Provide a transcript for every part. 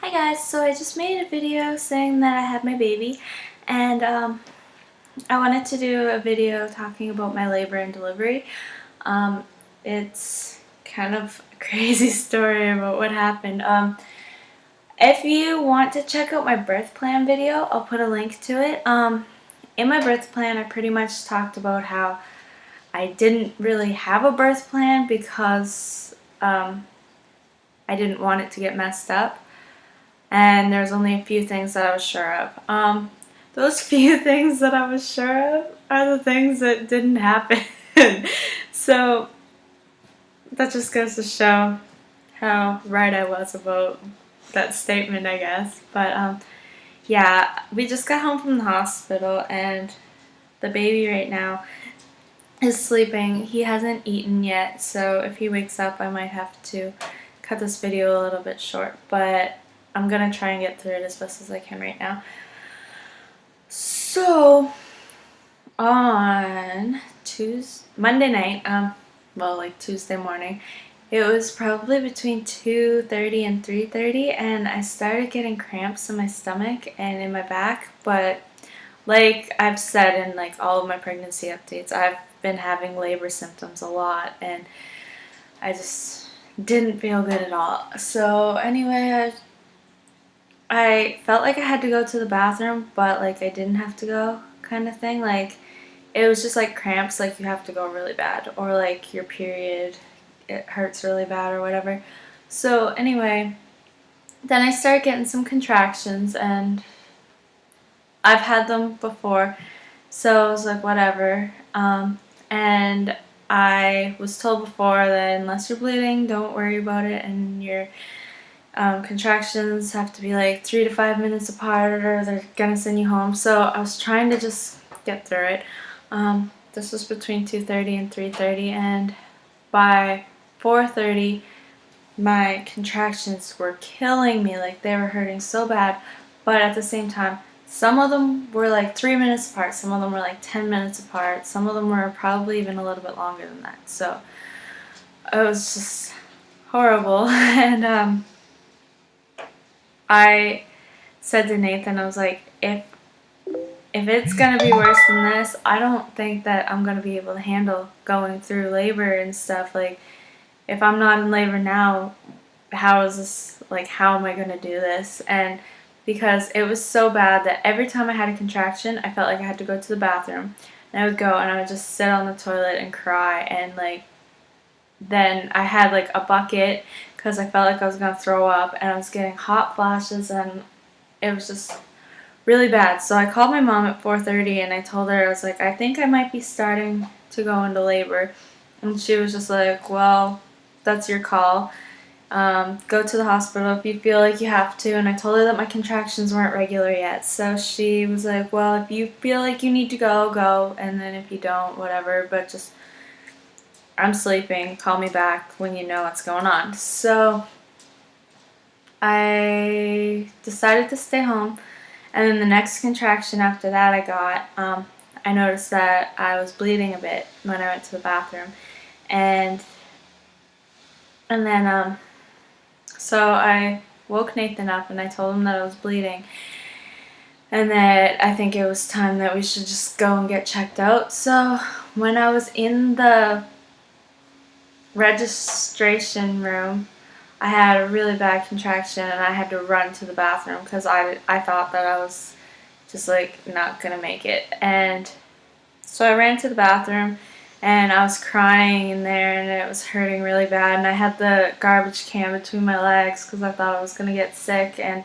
Hi guys, so I just made a video saying that I had my baby, and I wanted to do a video talking about my labor and delivery. It's kind of a crazy story about what happened. If you want to check out my birth plan video, I'll put a link to it. In my birth plan, I pretty much talked about how I didn't really have a birth plan because I didn't want it to get messed up. And there's only a few things that I was sure of. Those few things that I was sure of are the things that didn't happen. So that just goes to show how right I was about that statement, I guess. But yeah, we just got home from the hospital, and the baby right now is sleeping. He hasn't eaten yet, so if he wakes up, I might have to cut this video a little bit short, but I'm gonna try and get through it as best as I can right now. So on Monday night, like Tuesday morning, it was probably between 2:30 and 3:30, and I started getting cramps in my stomach and in my back. But like I've said in like all of my pregnancy updates, I've been having labor symptoms a lot, and I just didn't feel good at all. So anyway, I felt like I had to go to the bathroom, but like I didn't have to go, kind of thing. Like it was just like cramps, like you have to go really bad, or like your period, it hurts really bad or whatever. So anyway, then I started getting some contractions, and I've had them before, so I was like, whatever. And I was told before that unless you're bleeding, don't worry about it, and your contractions have to be like 3 to 5 minutes apart, or they're gonna send you home. So I was trying to just get through it. This was between 2:30 and 3:30, and by 4:30, my contractions were killing me. Like they were hurting so bad, but at the same time, some of them were like 3 minutes apart, some of them were like 10 minutes apart, some of them were probably even a little bit longer than that. So it was just horrible. And I said to Nathan, I was like, if it's gonna be worse than this, I don't think that I'm gonna be able to handle going through labor and stuff. Like, if I'm not in labor now, how is this, like, how am I gonna do this? And because it was so bad that every time I had a contraction, I felt like I had to go to the bathroom. And I would go and I would just sit on the toilet and cry, and like then I had like a bucket because I felt like I was gonna throw up, and I was getting hot flashes, and it was just really bad. So I called my mom at 4:30, and I told her, I was like, I think I might be starting to go into labor. And she was just like, well, that's your call. Go to the hospital if you feel like you have to. And I told her that my contractions weren't regular yet. So she was like, well, if you feel like you need to go, go. And then if you don't, whatever. But just, I'm sleeping. Call me back when you know what's going on. So I decided to stay home. And then the next contraction after that I noticed that I was bleeding a bit when I went to the bathroom. And then so I woke Nathan up, and I told him that I was bleeding, and that I think it was time that we should just go and get checked out. So when I was in the registration room, I had a really bad contraction, and I had to run to the bathroom because I thought that I was just like not gonna make it. And so I ran to the bathroom, and I was crying in there, and it was hurting really bad, and I had the garbage can between my legs because I thought I was gonna get sick. And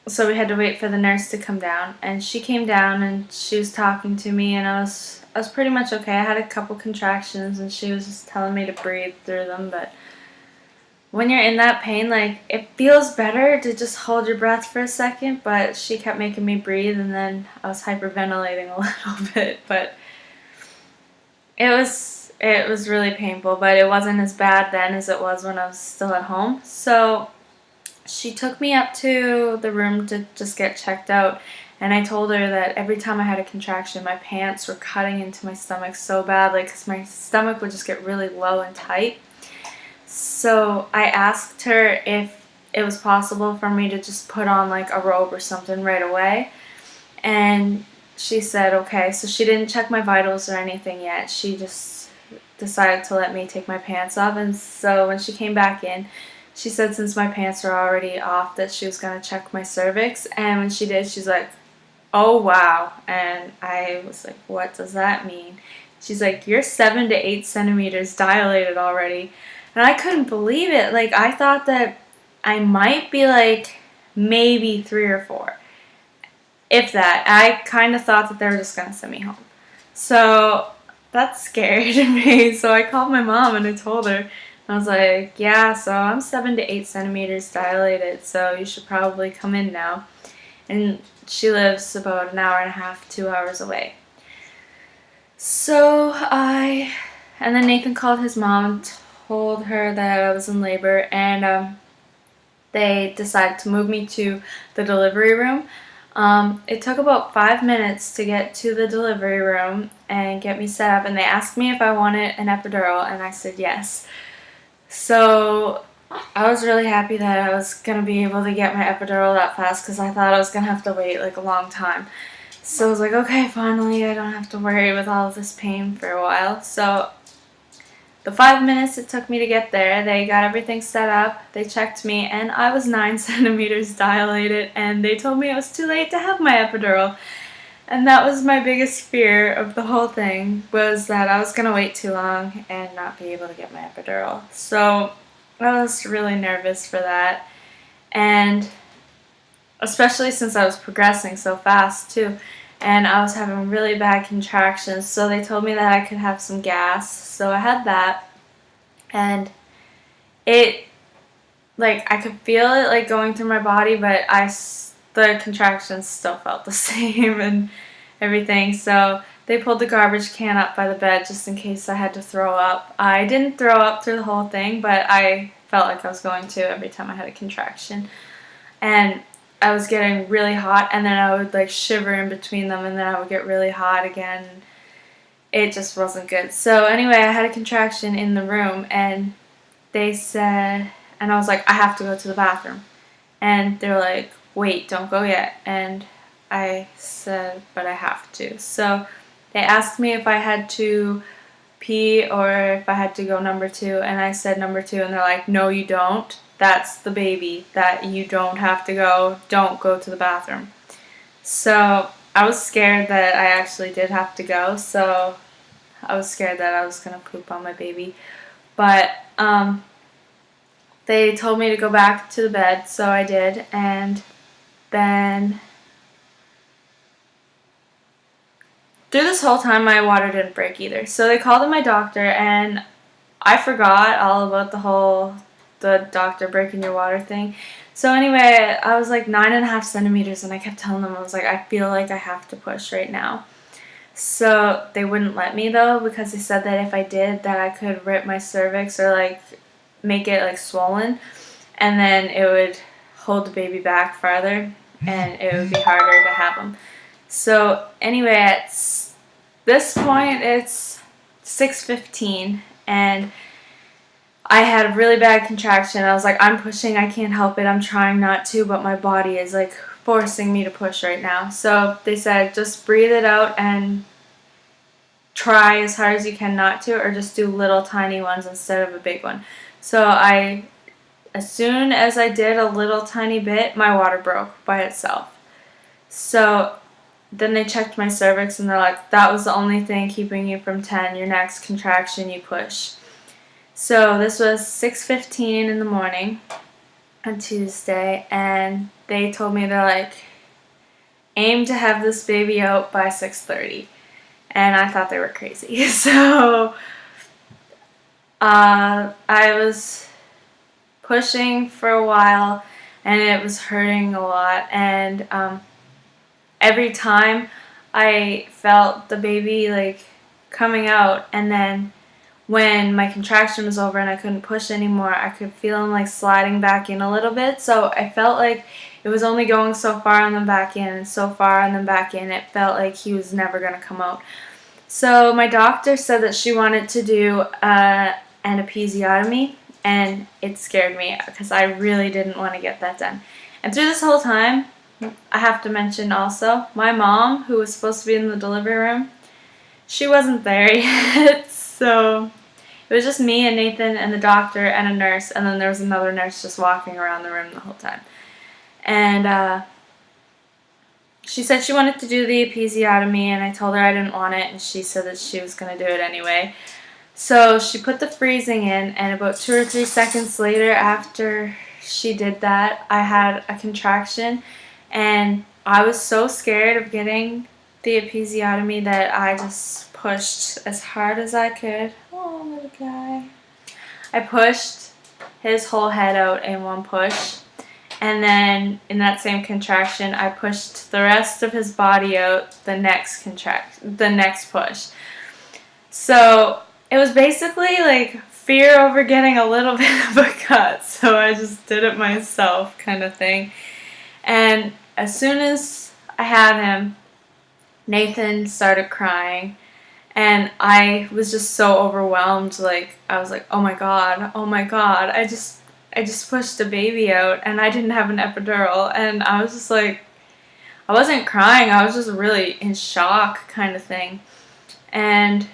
so we had to wait for the nurse to come down, and she came down, and she was talking to me, and I was pretty much okay. I had a couple contractions, and she was just telling me to breathe through them. But when you're in that pain, like, it feels better to just hold your breath for a second, but she kept making me breathe, and then I was hyperventilating a little bit. But it was really painful, but it wasn't as bad then as it was when I was still at home. So she took me up to the room to just get checked out, and I told her that every time I had a contraction, my pants were cutting into my stomach so badly because my stomach would just get really low and tight. So I asked her if it was possible for me to just put on like a robe or something right away. And she said, okay. So she didn't check my vitals or anything yet. She just decided to let me take my pants off. And so when she came back in, she said since my pants were already off that she was going to check my cervix. And when she did, she's like, oh wow. And I was like, what does that mean? She's like, you're 7 to 8 centimeters dilated already. And I couldn't believe it. Like, I thought that I might be like maybe 3 or 4. If that. I kind of thought that they were just going to send me home. So that scared me. So I called my mom and I told her. I was like, yeah, so I'm 7 to 8 centimeters dilated, so you should probably come in now. And she lives about an hour and a half, 2 hours away. So and then Nathan called his mom and told her that I was in labor, and they decided to move me to the delivery room. It took about 5 minutes to get to the delivery room and get me set up, and they asked me if I wanted an epidural, and I said yes. So I was really happy that I was going to be able to get my epidural that fast because I thought I was going to have to wait like a long time. So I was like, okay, finally I don't have to worry with all of this pain for a while. So the 5 minutes it took me to get there, they got everything set up, they checked me, and I was 9 centimeters dilated, and they told me it was too late to have my epidural. And that was my biggest fear of the whole thing, was that I was going to wait too long and not be able to get my epidural. So I was really nervous for that. And especially since I was progressing so fast too. And I was having really bad contractions. So they told me that I could have some gas. So I had that. And it, like, I could feel it like going through my body, but the contractions still felt the same and everything. So they pulled the garbage can up by the bed just in case I had to throw up. I didn't throw up through the whole thing, but I felt like I was going to every time I had a contraction. And I was getting really hot, and then I would like shiver in between them, and then I would get really hot again. It just wasn't good. So anyway, I had a contraction in the room, and they said, and I was like, I have to go to the bathroom. And they're like, wait, don't go yet. And I said, but I have to. So they asked me if I had to pee or if I had to go number 2, and I said number 2, and they're like, no, you don't. That's the baby. That you don't have to go. Don't go to the bathroom. So I was scared that I actually did have to go. So I was scared that I was going to poop on my baby. But they told me to go back to the bed, so I did. And then through this whole time, my water didn't break either. So they called in my doctor, and I forgot all about the doctor breaking your water thing. So anyway, I was like 9.5 centimeters, and I kept telling them, I was like, I feel like I have to push right now. So they wouldn't let me though, because they said that if I did, that I could rip my cervix or like make it like swollen, and then it would hold the baby back farther, and it would be harder to have them. So anyway, at this point, it's 6:15, and I had a really bad contraction. I was like, I'm pushing, I can't help it, I'm trying not to, but my body is like forcing me to push right now. So they said, just breathe it out and try as hard as you can not to, or just do little tiny ones instead of a big one. So as soon as I did a little tiny bit, my water broke by itself. So then they checked my cervix, and they're like, that was the only thing keeping you from 10. Your next contraction, you push. So this was 6:15 in the morning on Tuesday, and they told me, they're like, aim to have this baby out by 6:30. And I thought they were crazy. So I was pushing for a while, and it was hurting a lot, and every time I felt the baby like coming out, and then when my contraction was over and I couldn't push anymore, I could feel him like sliding back in a little bit. So I felt like it was only going so far and then back in, and so far and then back in. It felt like he was never going to come out. So my doctor said that she wanted to do an episiotomy, and it scared me because I really didn't want to get that done. And through this whole time, I have to mention also, my mom, who was supposed to be in the delivery room, she wasn't there yet, so it was just me and Nathan and the doctor and a nurse, and then there was another nurse just walking around the room the whole time. And she said she wanted to do the episiotomy, and I told her I didn't want it, and she said that she was going to do it anyway. So she put the freezing in, and about 2 or 3 seconds later after she did that, I had a contraction, and I was so scared of getting the episiotomy that I just pushed as hard as I could. Oh, little guy. I pushed his whole head out in one push, and then in that same contraction, I pushed the rest of his body out the next push. So it was basically like fear over getting a little bit of a cut, so I just did it myself kind of thing. And as soon as I had him, Nathan started crying, and I was just so overwhelmed. Like, I was like, oh my god, I just pushed a baby out, and I didn't have an epidural. And I was just like, I wasn't crying, I was just really in shock kind of thing. And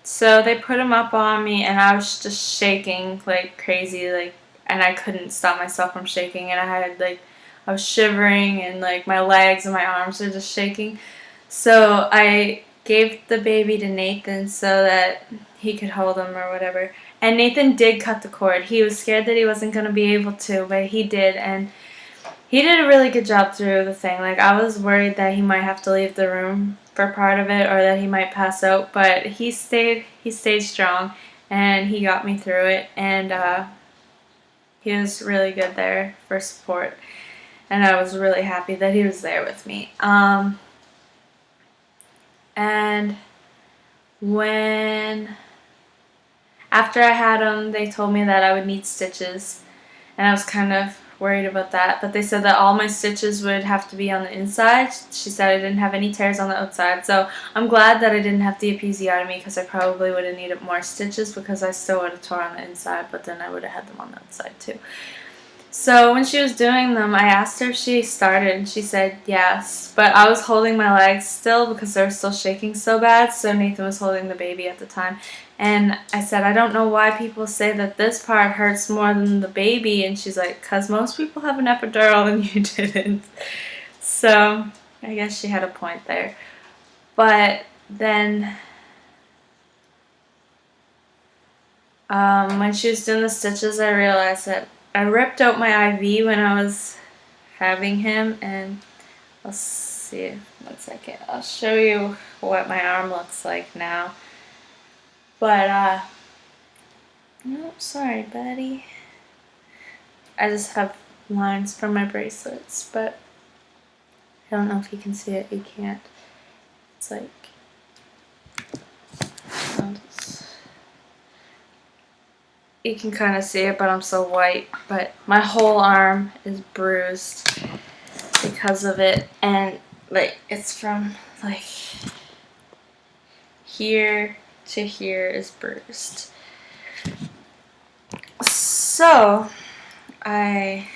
so they put him up on me, and I was just shaking like crazy, like, and I couldn't stop myself from shaking, and I was shivering, and like my legs and my arms were just shaking. So I gave the baby to Nathan so that he could hold him or whatever. And Nathan did cut the cord. He was scared that he wasn't going to be able to, but he did, and he did a really good job through the thing. Like, I was worried that he might have to leave the room for part of it, or that he might pass out, but he stayed strong, and he got me through it, and he was really good there for support, and I was really happy that he was there with me. And after I had him, they told me that I would need stitches, and I was kind of worried about that, but they said that all my stitches would have to be on the inside. She said I didn't have any tears on the outside, so I'm glad that I didn't have the episiotomy, because I probably would have needed more stitches, because I still would have tore on the inside, but then I would have had them on the outside too. So when she was doing them, I asked her if she started, and she said yes, but I was holding my legs still because they were still shaking so bad, so Nathan was holding the baby at the time. And I said, I don't know why people say that this part hurts more than the baby, and she's like, because most people have an epidural and you didn't. So I guess she had a point there. But then when she was doing the stitches, I realized that I ripped out my IV when I was having him, and let's see, 1 second, I'll show you what my arm looks like now. But, no, sorry, buddy. I just have lines from my bracelets, but I don't know if you can see it. You can't. It's like, you can kind of see it, but I'm so white. But my whole arm is bruised because of it, and like, it's from like here to here is bruised. So they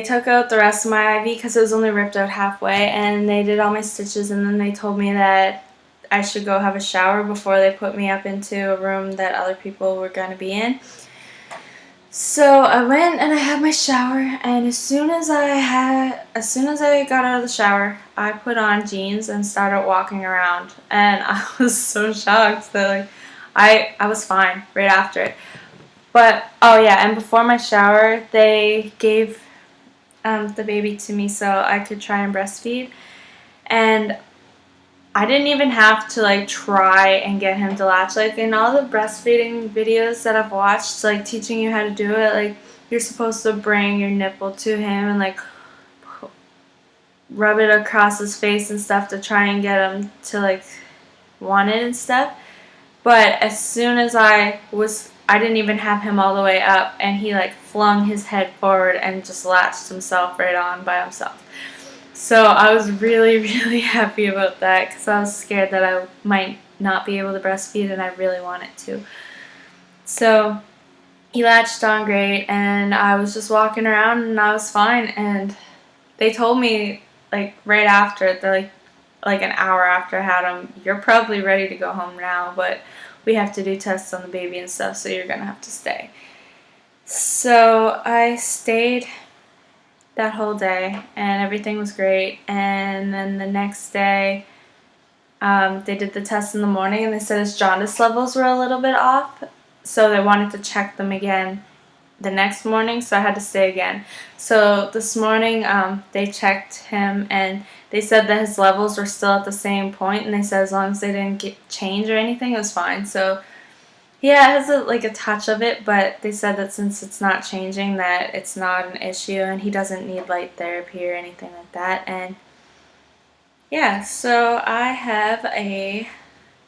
took out the rest of my IV because it was only ripped out halfway, and they did all my stitches, and then they told me that I should go have a shower before they put me up into a room that other people were going to be in. So I went and I had my shower, and as soon as I got out of the shower, I put on jeans and started walking around, and I was so shocked that like I was fine right after it. But oh yeah, and before my shower, they gave the baby to me so I could try and breastfeed, and I didn't even have to like try and get him to latch. Like, in all the breastfeeding videos that I've watched, like teaching you how to do it, like you're supposed to bring your nipple to him and like rub it across his face and stuff to try and get him to like want it and stuff. But as soon as I didn't even have him all the way up, and he like flung his head forward and just latched himself right on by himself. So I was really, really happy about that, because I was scared that I might not be able to breastfeed, and I really wanted to. So he latched on great, and I was just walking around and I was fine. And they told me like right after, they're like an hour after I had him, you're probably ready to go home now, but we have to do tests on the baby and stuff, so you're gonna have to stay. So I stayed that whole day and everything was great. And then the next day, they did the test in the morning and they said his jaundice levels were a little bit off, so they wanted to check them again the next morning, so I had to stay again. So this morning, they checked him and they said that his levels were still at the same point, and they said as long as they didn't change or anything, it was fine. So yeah, it has a touch of it, but they said that since it's not changing, that it's not an issue, and he doesn't need light therapy or anything like that. And yeah, so I have a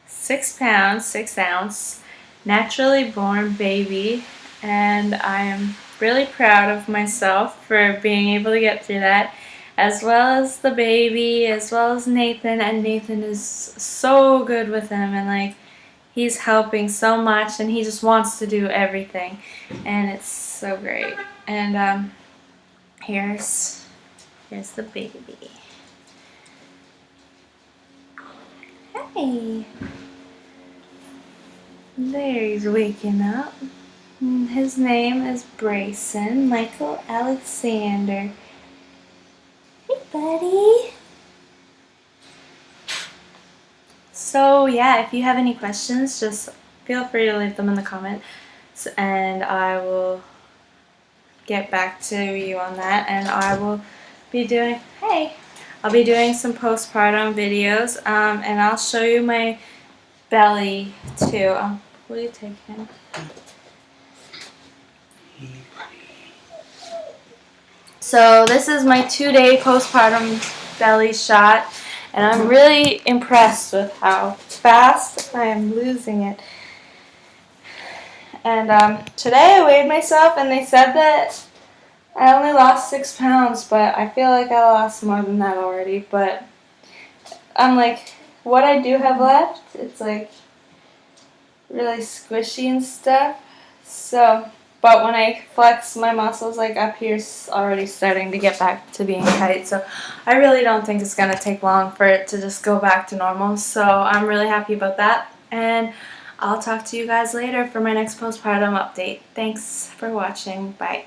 6-pound, 6-ounce naturally born baby, and I am really proud of myself for being able to get through that, as well as the baby, as well as Nathan. And Nathan is so good with him, and like, he's helping so much, and he just wants to do everything, and it's so great. And here's the baby. Hey, there, he's waking up. His name is Brayson Michael Alexander. Hey, buddy. So yeah, if you have any questions, just feel free to leave them in the comments, and I will get back to you on that. And I will be doing, I'll be doing some postpartum videos, and I'll show you my belly too. Will you take him? So this is my 2-day postpartum belly shot, and I'm really impressed with how fast I am losing it. And today I weighed myself, and they said that I only lost 6 pounds, but I feel like I lost more than that already. But I'm like, what I do have left, it's like really squishy and stuff. So, but when I flex my muscles, like up here's already starting to get back to being tight. So I really don't think it's gonna take long for it to just go back to normal. So I'm really happy about that. And I'll talk to you guys later for my next postpartum update. Thanks for watching. Bye.